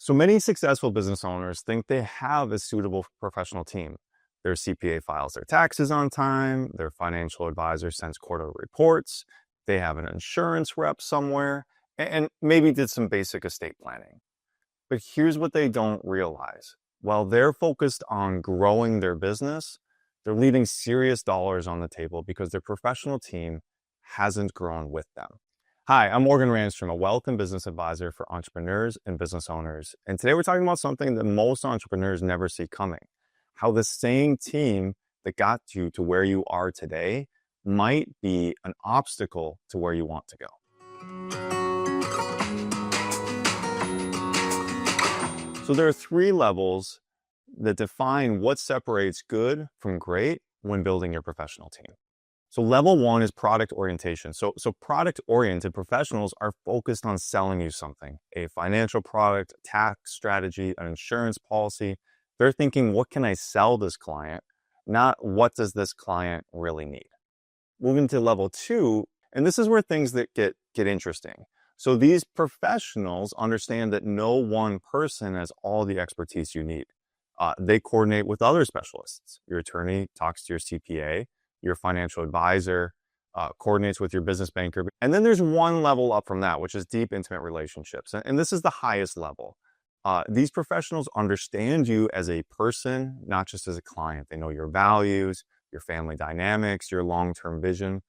So many successful business owners think they have a suitable professional team. Their CPA files their taxes on time, their financial advisor sends quarterly reports, they have an insurance rep somewhere, and maybe did some basic estate planning. But here's what they don't realize. While they're focused on growing their business, they're leaving serious dollars on the table because their professional team hasn't grown with them. Hi, I'm Morgan Randstrom, a wealth and business advisor for entrepreneurs and business owners. And today we're talking about something that most entrepreneurs never see coming. How the same team that got you to where you are today might be an obstacle to where you want to go. So there are three levels that define what separates good from great when building your professional team. So level one is product orientation. So product-oriented professionals are focused on selling you something, a financial product, a tax strategy, an insurance policy. They're thinking, what can I sell this client? Not what does this client really need? Moving to level two, and this is where things that get interesting. So these professionals understand that no one person has all the expertise you need. They coordinate with other specialists. Your attorney talks to your CPA, your financial advisor coordinates with your business banker. And then there's one level up from that, which is deep, intimate relationships. And this is the highest level. These professionals understand you as a person, not just as a client. They know your values, your family dynamics, your long-term vision.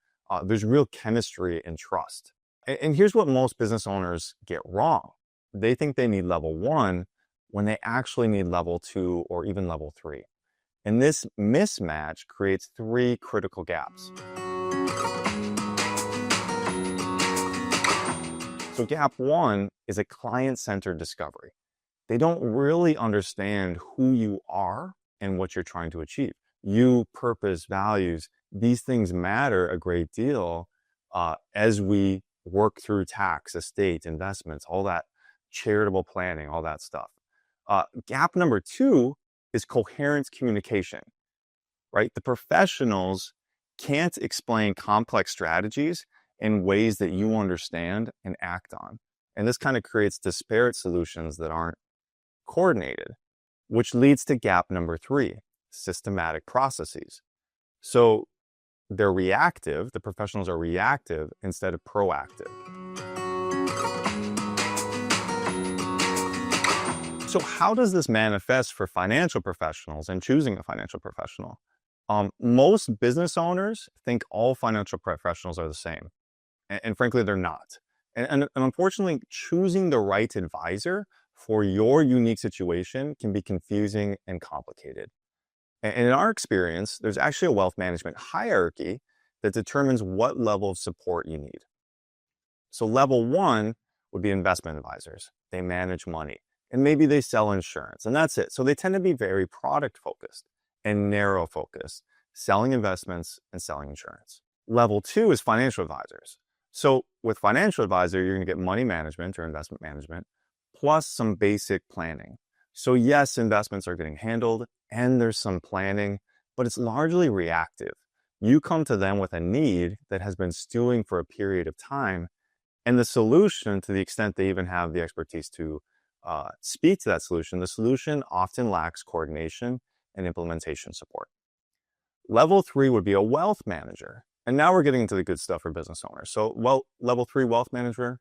There's real chemistry and trust. And here's what most business owners get wrong. They think they need level one when they actually need level two or even level three. And this mismatch creates three critical gaps. So gap one is a client-centered discovery. They don't really understand who you are and what you're trying to achieve. You, purpose, values, these things matter a great deal as we work through tax, estate, investments, all that charitable planning, all that stuff. Gap number two is coherent communication, right? The professionals can't explain complex strategies in ways that you understand and act on. And this kind of creates disparate solutions that aren't coordinated, which leads to gap number three, systematic processes. So they're reactive, the professionals are reactive instead of proactive. So how does this manifest for financial professionals and choosing a financial professional? Most business owners think all financial professionals are the same. And frankly, they're not. And unfortunately, choosing the right advisor for your unique situation can be confusing and complicated. And in our experience, there's actually a wealth management hierarchy that determines what level of support you need. So level one would be investment advisors. They manage money and maybe they sell insurance and that's it. So they tend to be very product focused and narrow focused, selling investments and selling insurance. Level two is financial advisors. So with financial advisor, you're going to get money management or investment management plus some basic planning. So yes, investments are getting handled and there's some planning, but it's largely reactive. You come to them with a need that has been stewing for a period of time, and the solution, to the extent they even have the expertise to speak to that solution, the solution often lacks coordination and implementation support. Level three would be a wealth manager. And now we're getting into the good stuff for business owners. So level three wealth manager,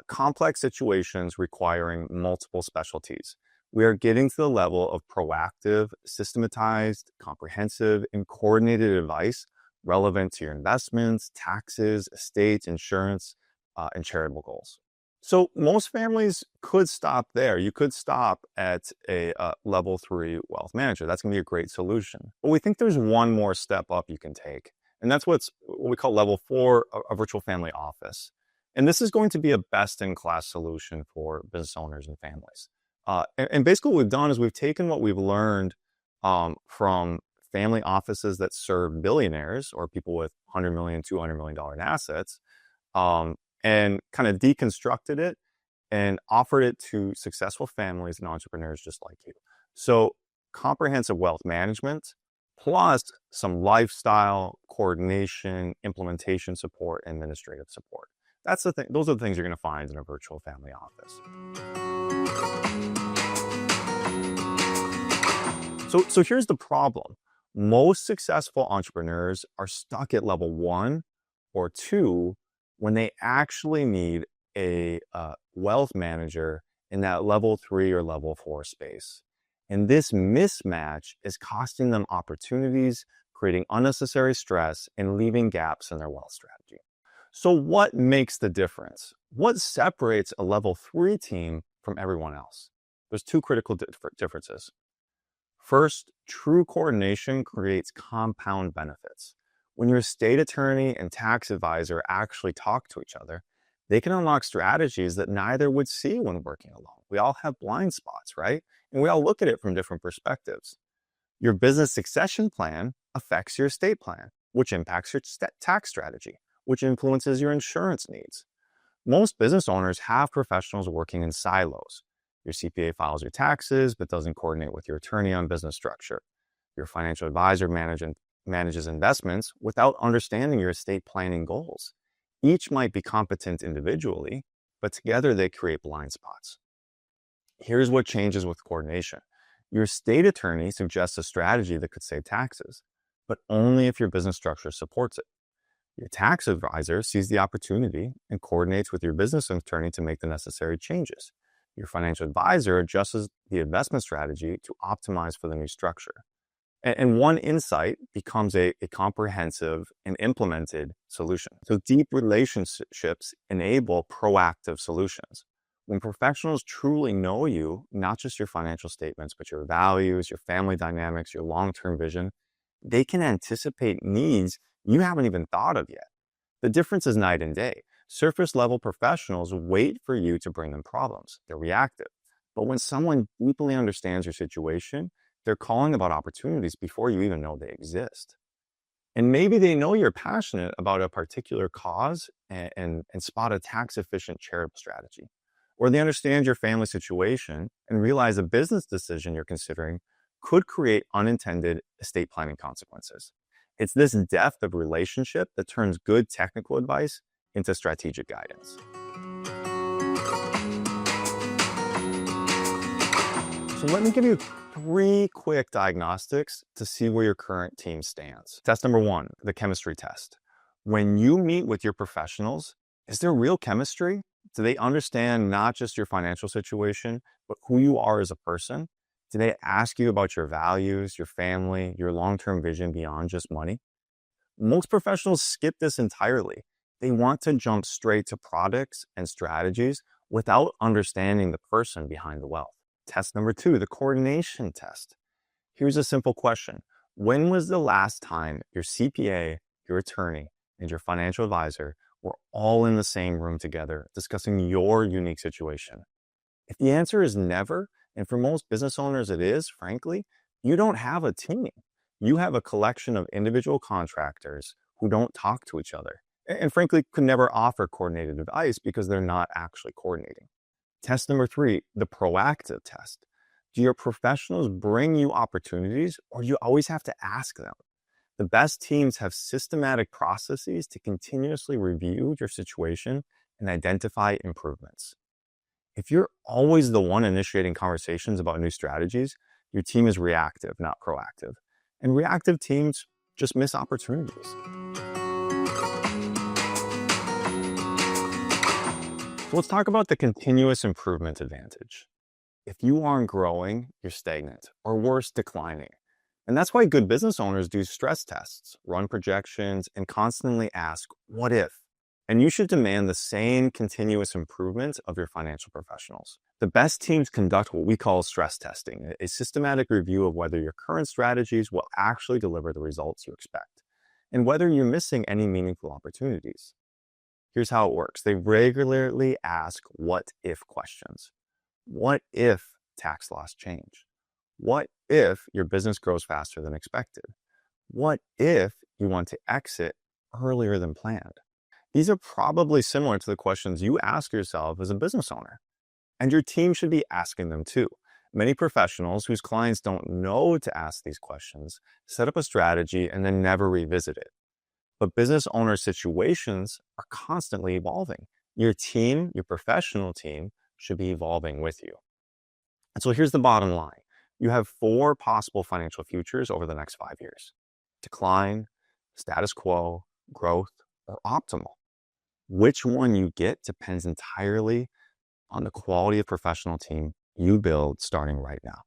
complex situations requiring multiple specialties. We are getting to the level of proactive, systematized, comprehensive, and coordinated advice relevant to your investments, taxes, estates, insurance, and charitable goals. So most families could stop there. You could stop at a level three wealth manager. That's going to be a great solution. But we think there's one more step up you can take. And that's what we call level four, a virtual family office. And this is going to be a best-in-class solution for business owners and families. And basically what we've done is we've taken what we've learned from family offices that serve billionaires or people with $100 million, $200 million in assets, and kind of deconstructed it and offered it to successful families and entrepreneurs just like you. So comprehensive wealth management, plus some lifestyle, coordination, implementation support, and administrative support. That's the thing. Those are the things you're going to find in a virtual family office. So here's the problem. Most successful entrepreneurs are stuck at level 1 or 2 when they actually need a wealth manager in that level 3 or level 4 space. And this mismatch is costing them opportunities, creating unnecessary stress, and leaving gaps in their wealth strategy. So what makes the difference? What separates a level 3 team from everyone else? There's two critical differences. First, true coordination creates compound benefits. When your estate attorney and tax advisor actually talk to each other, they can unlock strategies that neither would see when working alone. We all have blind spots, right? And we all look at it from different perspectives. Your business succession plan affects your estate plan, which impacts your tax strategy, which influences your insurance needs. Most business owners have professionals working in silos. Your CPA files your taxes, but doesn't coordinate with your attorney on business structure. Your financial advisor manages investments without understanding your estate planning goals. Each might be competent individually, but together they create blind spots. Here's what changes with coordination. Your estate attorney suggests a strategy that could save taxes, but only if your business structure supports it. Your tax advisor sees the opportunity and coordinates with your business attorney to make the necessary changes. Your financial advisor adjusts the investment strategy to optimize for the new structure. And one insight becomes a comprehensive and implemented solution. So deep relationships enable proactive solutions. When professionals truly know you, not just your financial statements, but your values, your family dynamics, your long-term vision, they can anticipate needs you haven't even thought of yet. The difference is night and day. Surface level professionals wait for you to bring them problems. They're reactive. But when someone deeply understands your situation, they're calling about opportunities before you even know they exist. And maybe they know you're passionate about a particular cause and spot a tax efficient charitable strategy. Or they understand your family situation and realize a business decision you're considering could create unintended estate planning consequences. It's this depth of relationship that turns good technical advice into strategic guidance. So let me give you 3 quick diagnostics to see where your current team stands. Test number 1, the chemistry test. When you meet with your professionals, is there real chemistry? Do they understand not just your financial situation, but who you are as a person? Do they ask you about your values, your family, your long-term vision beyond just money? Most professionals skip this entirely. They want to jump straight to products and strategies without understanding the person behind the wealth. Test number 2, the coordination test. Here's a simple question. When was the last time your CPA, your attorney, and your financial advisor were all in the same room together discussing your unique situation? If the answer is never, and for most business owners it is, frankly, you don't have a team. You have a collection of individual contractors who don't talk to each other and frankly could never offer coordinated advice because they're not actually coordinating. Test number 3, the proactive test. Do your professionals bring you opportunities or do you always have to ask them? The best teams have systematic processes to continuously review your situation and identify improvements. If you're always the one initiating conversations about new strategies, your team is reactive, not proactive. And reactive teams just miss opportunities. So let's talk about the continuous improvement advantage. If you aren't growing, you're stagnant, or worse, declining. And that's why good business owners do stress tests, run projections, and constantly ask, what if? And you should demand the same continuous improvement of your financial professionals. The best teams conduct what we call stress testing, a systematic review of whether your current strategies will actually deliver the results you expect, and whether you're missing any meaningful opportunities. Here's how it works. They regularly ask what if questions. What if tax laws change? What if your business grows faster than expected? What if you want to exit earlier than planned? These are probably similar to the questions you ask yourself as a business owner, and your team should be asking them too. Many professionals whose clients don't know to ask these questions set up a strategy and then never revisit it. But business owner situations are constantly evolving. Your team, your professional team, should be evolving with you. And so here's the bottom line. You have four possible financial futures over the next 5 years: decline, status quo, growth, or optimal. Which one you get depends entirely on the quality of professional team you build starting right now.